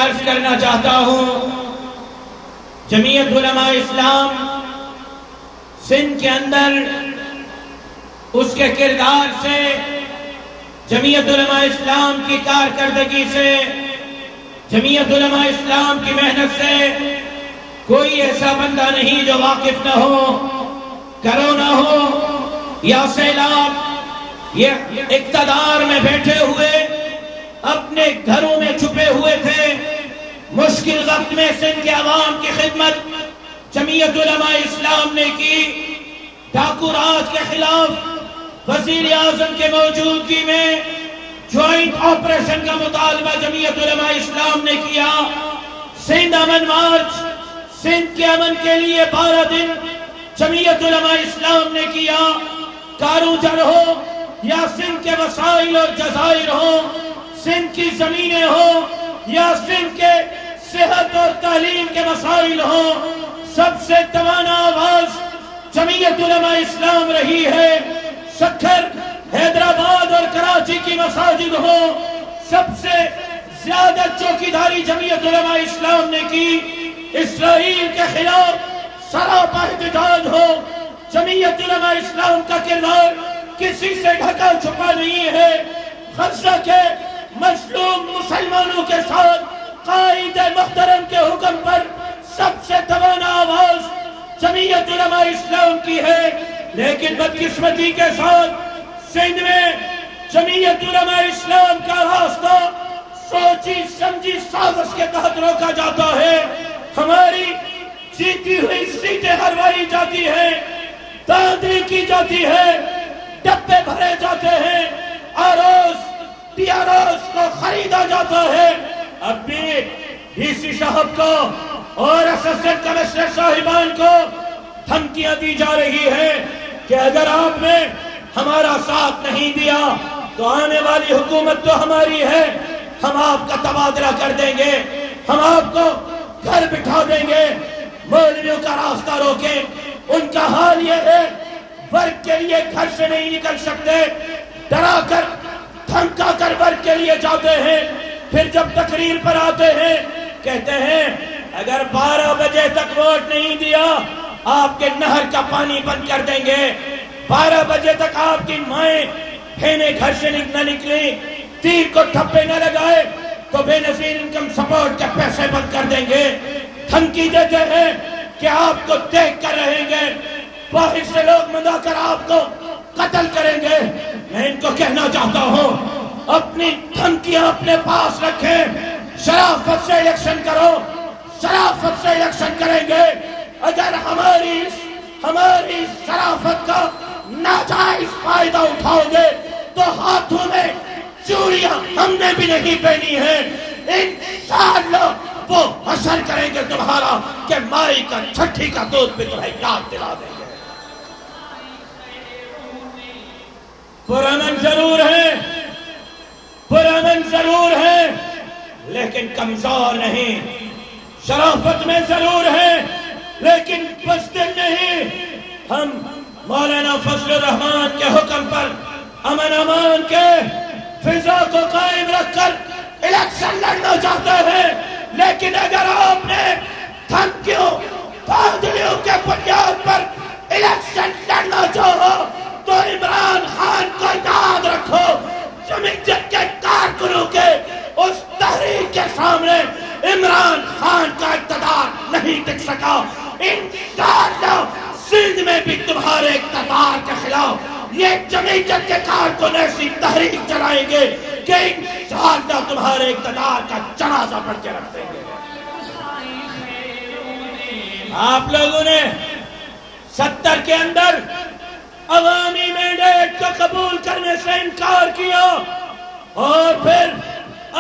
عرض کرنا چاہتا ہوں، جمعیت علماء اسلام سندھ کے اندر اس کے کردار سے، جمعیت علماء اسلام کی کارکردگی سے، جمعیت علماء اسلام کی محنت سے کوئی ایسا بندہ نہیں جو واقف نہ ہو، کرونا ہو یا سیلاب، یہ اقتدار میں بیٹھے ہوئے اپنے گھروں میں چھپے ہوئے تھے، مشکل وقت میں سندھ کے عوام کی خدمت جمعیت علماء اسلام نے کی، ڈاکو راج کے خلاف وزیر اعظم کے موجودگی میں جوائنٹ آپریشن کا مطالبہ جمعیت علماء اسلام نے کیا، سندھ امن مارچ، سندھ کے امن کے لیے 12 دن جمعیت علماء اسلام نے کیا، کارو جر ہو یا سندھ کے وسائل اور جزائر ہو، سندھ کی زمینیں ہو یا سندھ کے صحت اور تعلیم کے مسائل ہو، سب سے توانا آواز جمعیت علماء اسلام رہی ہے۔ سکھر، حیدرآباد اور کراچی کی مساجد ہو، سب سے زیادہ چوکیداری جمعیت علماء اسلام نے کی، اسرائیل کے خلاف سراپا احتجاج ہو، جمعیت علماء اسلام کا کردار کسی سے ڈھکا چھپا نہیں ہے۔ غزہ کے مظلوم مسلمانوں کے ساتھ قائد محترم کے حکم پر سب سے توانا آواز جمعیت علماء اسلام کی ہے، لیکن بدقسمتی کے ساتھ سندھ میں جمعیت علماء اسلام کا راستہ سوچی سمجھی سازش کے تحت روکا جاتا ہے، ہماری جیتی ہوئی سیٹیں ہروائی جاتی ہیں، داندلی کی جاتی ہے، ڈبے بھرے جاتے ہیں، آروز ٹی آروز کو خریدا جاتا ہے۔ اب بھی ڈی سی صاحب کو اور اسسٹنٹ کمشنر صاحبان کو دھمکیاں دی جا رہی ہے کہ اگر آپ نے ہمارا ساتھ نہیں دیا تو آنے والی حکومت تو ہماری ہے، ہم آپ کا تبادلہ کر دیں گے، ہم آپ کو گھر بٹھا دیں گے، مولویوں کا راستہ روکیں۔ ان کا حال یہ ہے، ورک کے لیے گھر سے نہیں نکل سکتے، ڈرا کر دھمکا کر ورک کے لیے جاتے ہیں، پھر جب تقریر پر آتے ہیں کہتے ہیں اگر 12 بجے تک ووٹ نہیں دیا آپ کے نہر کا پانی بند کر دیں گے، 12 بجے تک آپ کی مائیں بہنیں گھر سے نہ نکلیں، تیر کو ٹھپے نہ لگائے تو بے نظیر انکم سپورٹ کے پیسے بند کر دیں گے، دھمکی دیتے ہیں کہ آپ کو دیکھ کر رہیں گے، باہر سے لوگ منگا کر آپ کو قتل کریں گے۔ میں ان کو کہنا چاہتا ہوں اپنی دھمکیاں اپنے پاس رکھیں، شرافت سے الیکشن کرو، شرافت سے الیکشن کریں گے۔ اگر ہماری شرافت کا ناجائز فائدہ اٹھاؤ گے تو ہاتھوں میں چوڑیاں ہم نے بھی نہیں پہنی ہیں، انشاءاللہ وہ حشر کریں گے تمہارا کہ مائی کا چھٹی کا دودھ بھی تمہیں یاد دلا دیں گے۔ پرامن ضرور ہے، پرامن ضرور ہے، لیکن کمزور نہیں، شرافت میں ضرور ہے لیکن بزدل نہیں۔ ہم مولانا فضل الرحمان کے حکم پر امن امان کے فضا کو قائم رکھ کر الیکشن لڑنا چاہتے ہیں، لیکن اگر آپ نے دھمکیوں بادلیوں کے بنیاد پر الیکشن لڑنا چاہو تو عمران خان کو یاد رکھو، جمعیت کے کارکنوں کے اس تحریک کے سامنے عمران خان کا اقتدار نہیں ٹک سکا۔ انشاءاللہ سندھ میں بھی تمہارے اقتدار کے خلاف یہ جمعیت کے کارکن ایسی تحریک چلائیں گے کہ انشاءاللہ تمہارے اقتدار کا جنازہ پڑھ کے رکھ دیں گے۔ آپ لوگوں نے 70 کے اندر عوامی مینڈیٹ کو قبول کرنے سے انکار کیا اور پھر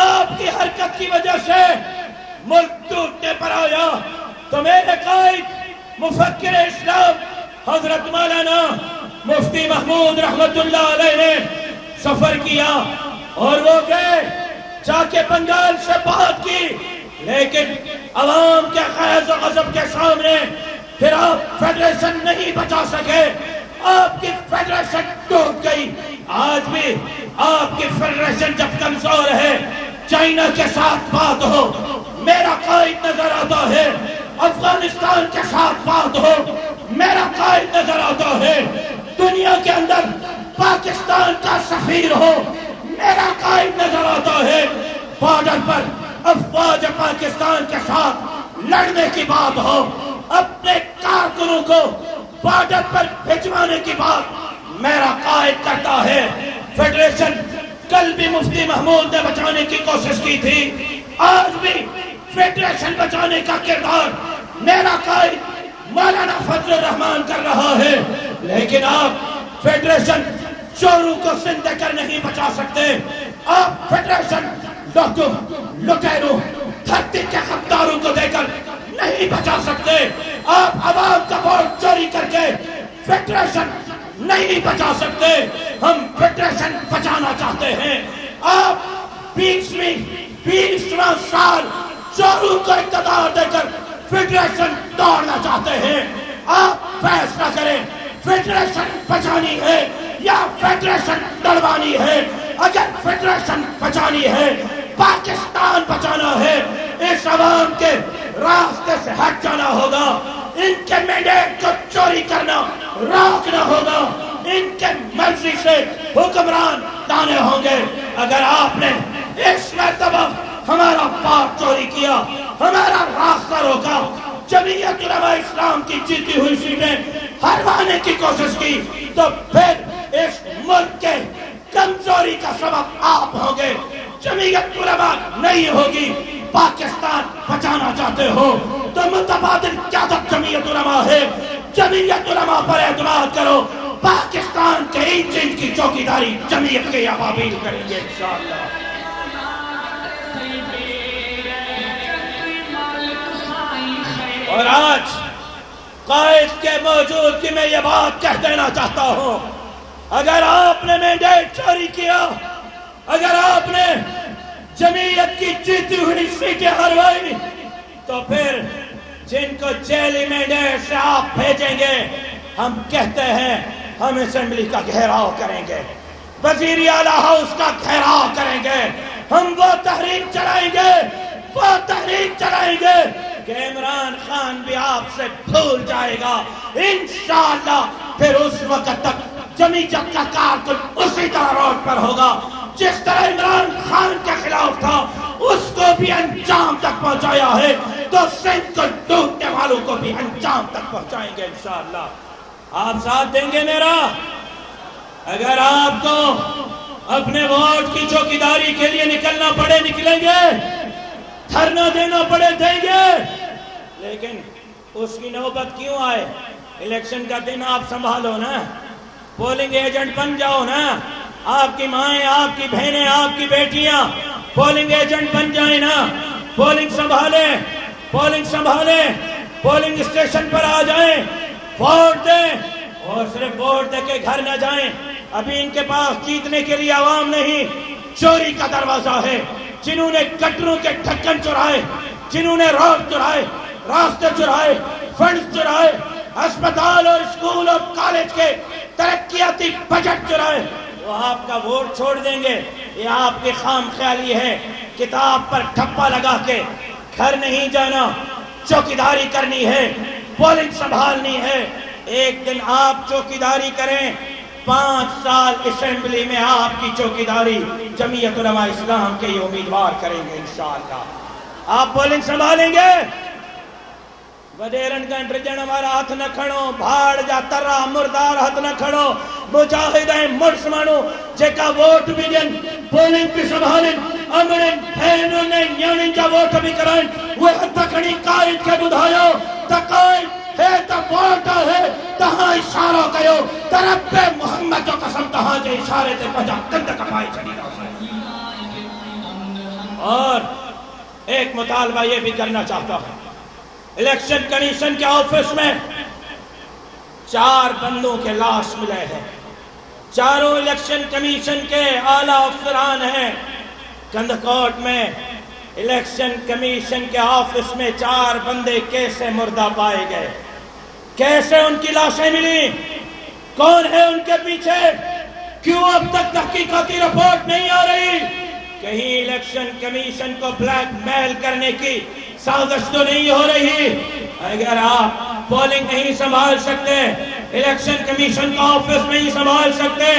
آپ کی حرکت کی وجہ سے ملک ٹوٹنے پر آیا، تو میرے قائد مفکر اسلام حضرت مولانا مفتی محمود رحمت اللہ علیہ نے سفر کیا اور وہ گئے، جا کے بنگال سے بات کی، لیکن عوام کے خیز و غضب کے سامنے پھر آپ فیڈریشن نہیں بچا سکے، آپ کی فیڈریشن ٹوٹ گئی۔ آج بھی آپ کی فیڈریشن جب کمزور ہے، چائنا کے ساتھ بات ہو قائد نظر آتا ہے، افغانستان کے ساتھ بات ہو میرا قائد نظر آتا ہے، دنیا کے اندر پاکستان کا سفیر ہو میرا قائد نظر آتا ہے، بارڈر پر افواج پاکستان کے ساتھ لڑنے کی بات ہو، اپنے کارکنوں کو بارڈر پر بھجوانے کی بات میرا قائد کرتا ہے۔ فیڈریشن کل بھی مفتی محمود نے بچانے کی کوشش کی تھی، آج بھی فیڈریشن بچانے کا کردار میرا قائد مولانا فضل الرحمان کر رہا ہے، لیکن آپ فیڈریشن چوروں کو سندھ دے کر نہیں بچا سکتے، آپ فیڈریشن لٹیروں دھرتی کے غداروں کو دے کر نہیں بچا سکتے، آپ عوام کا ووٹ چوری کر کے فیڈریشن نہیں بچا سکتے، ہم فیڈریشن بچانا چاہتے ہیں۔ آپ 20واں سال چوروں کو اقتدار دے کر فیڈریشن توڑنا چاہتے ہیں، آپ فیصلہ کریں فیڈریشن بچانی ہے یا فیڈریشن توڑوانی ہے۔ اگر فیڈریشن بچانی ہے، پاکستان بچانا ہے، اس عوام کے راستے سے ہٹ جانا ہوگا، ان کے مینڈیٹ کو چوری کرنا روکنا ہوگا، ان کے مرضی سے حکمران لانے ہوں گے۔ اگر آپ نے اس مرتبہ ہمارا پاک چوری کیا، ہمارا راستہ روکا، جمعیت علماء اسلام کی جیتی ہوئی سیٹیں ہروانے کی کوشش کی، تو پھر اس ملک کے کمزوری کا سبب آپ ہوں گے، جمعیت علماء نہیں ہوگی۔ پاکستان بچانا چاہتے ہو تو متبادل قیادت جمعیت علماء ہے، جمعیت علماء پر اعتماد کرو، پاکستان کے انجن کی چوکیداری جمعیت کے ابابیل کریں گے انشاءاللہ۔ اور آج قائد کے موجودگی میں یہ بات کہہ دینا چاہتا ہوں، اگر آپ نے مینڈیٹ چوری کیا، اگر آپ نے جمعیت کی جیتی ہوئی سیٹیں ہروائی، تو پھر جن کو جیلی مینڈیٹ سے آپ بھیجیں گے، ہم کہتے ہیں ہم اسمبلی کا گھیراؤ کریں گے، وزیر اعلیٰ ہاؤس کا گھیراؤ کریں گے، ہم وہ تحریک چلائیں گے کہ عمران خان بھی آپ سے بھول جائے گا انشاءاللہ۔ پھر اس وقت تک جمعیت کا کارکن اسی طرح روڈ پر ہوگا، جس طرح عمران خان کے خلاف تھا اس کو بھی انجام تک پہنچایا ہے، تو سندھ کو ڈوبنے والوں کو بھی انجام تک پہنچائیں گے انشاءاللہ۔ آپ ساتھ دیں گے میرا؟ اگر آپ کو اپنے ووٹ کی چوکیداری کے لیے نکلنا پڑے نکلیں گے، دھرنا دینا پڑے دیں گے، لیکن اس کی نوبت کیوں آئے؟ الیکشن کا دن آپ سنبھالو نا، پولنگ ایجنٹ بن جاؤ نا، آپ کی مائیں، آپ کی بہنیں، آپ کی بیٹیاں پولنگ ایجنٹ بن جائیں نا، پولنگ سنبھالیں، پولنگ اسٹیشن پر آ جائیں، ووٹ دیں، اور صرف ووٹ دے کے گھر نہ جائیں۔ ابھی ان کے پاس جیتنے کے لیے عوام نہیں، چوری کا دروازہ ہے، جنہوں نے گٹروں کے ڈھکن چرائے، جنہوں نے روڈ چرائے، راستے چرائے، فنڈز چرائے، اسپتال اور اسکول اور کالج کے ترقیاتی بجٹ چرائے، وہ آپ کا ووٹ چھوڑ دیں گے؟ یہ آپ کی خام خیالی ہے۔ کتاب پر ٹھپا لگا کے گھر نہیں جانا، چوکیداری کرنی ہے، پولنگ سنبھالنی ہے۔ ایک دن آپ چوکیداری کریں، 5 سال اسمبلی میں آپ کی چوکیداری جمعیت علماء اسلام کے یہ امیدوار کریں گے انشاءاللہ۔ آپ پولنگ سنبھالیں گے؟ وڈیرن گنٹر جن ہمارا ہاتھ نہ کھڑو، بھاڑ جا ترہ مردار ہاتھ نہ کھڑو، مجاہدیں مرس مانو جے کا ووٹ بھی دن، پولنگ بھی سنبھالیں، امرن پھینوں نے نیانن جا ووٹ بھی کرائیں، وہ ہاتھ کھڑی قائد کے بدھائیو، تا قائد ہے تا ووٹا ہے، تہاں اشارہ کہو، ترب محمد جو قسم تہاں جے اشارے تے پجا کند کپائی چلی دا سائے۔ اور ایک مطالبہ یہ بھی کرنا چاہتا ہوں، الیکشن کمیشن کے آفس میں 4 بندوں کے لاش ملے ہیں، چاروں الیکشن کمیشن کے اعلیٰ افسران ہیں۔ کندکوٹ میں الیکشن کمیشن کے آفس میں 4 بندے کیسے مردہ پائے گئے؟ کیسے ان کی لاشیں ملی؟ کون ہے ان کے پیچھے؟ کیوں اب تک تحقیقاتی رپورٹ نہیں آ رہی؟ کہیں الیکشن کمیشن کو بلیک میل کرنے کی سازش تو نہیں ہو رہی؟ اگر آپ پولنگ نہیں سنبھال سکتے، الیکشن کمیشن کا آفس نہیں سنبھال سکتے،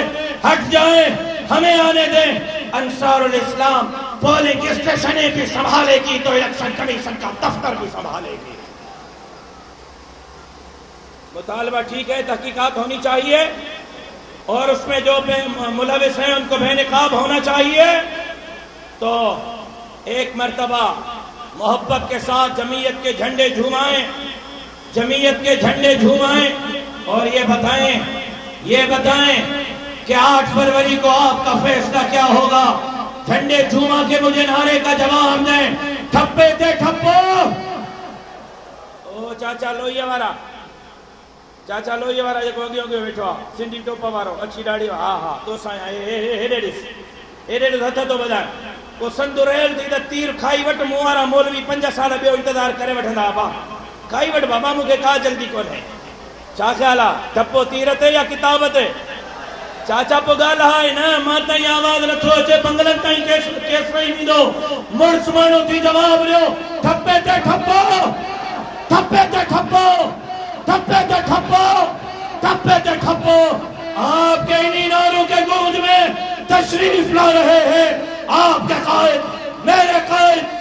ہٹ جائیں، ہمیں آنے دیں۔ انصار الاسلام پولنگ اسٹیشن بھی سنبھالے گی تو الیکشن کمیشن کا دفتر بھی سنبھالے گی۔ مطالبہ ٹھیک ہے، تحقیقات ہونی چاہیے، اور اس میں جو ملوث ہیں ان کو بے نقاب ہونا چاہیے۔ تو ایک مرتبہ محبت کے ساتھ جمعیت کے جھنڈے جھومائیں، جمعیت کے جھنڈے جھومائیں، اور یہ بتائیں کہ 8 فروری کو آپ کا فیصلہ کیا ہوگا۔ جھنڈے جھوما کے مجھے نعرے کا جواب دیں، ٹھپے تے ٹھپو۔ او چاچا لوہیا وارا، چاچا لوہیا وارا جو گیو بیٹھو سنڈی ٹوپا وارو اچھی ڈاڑی، ہاں ہاں تو سائیں ایڈے ہتھ تو بدائیں کو سندریل دی تیر کھائی وٹ موارا مولوی 5 سال بیو انتظار کرے وٹھندا با کھائی وٹ بابا مجھے کا جلدی کون ہے۔ چا خیالا ٹپو تیرت ہے یا کتابت ہے؟ چاچا پو گالا ہے نا ماتا ہی آواز نتھو اچے بنگلن تائیں کیس رہی نہیں دو مرس مانو تھی جواب لیو، ٹھپے تے ٹھپو، ٹھپے تے ٹھپو، ٹھپے تے ٹھپو، ٹھپے تے ٹھپو۔ آپ کے انہی نعروں کے گونج میں تشریف لا رہے ہیں آپ کے قائد، میرے قائد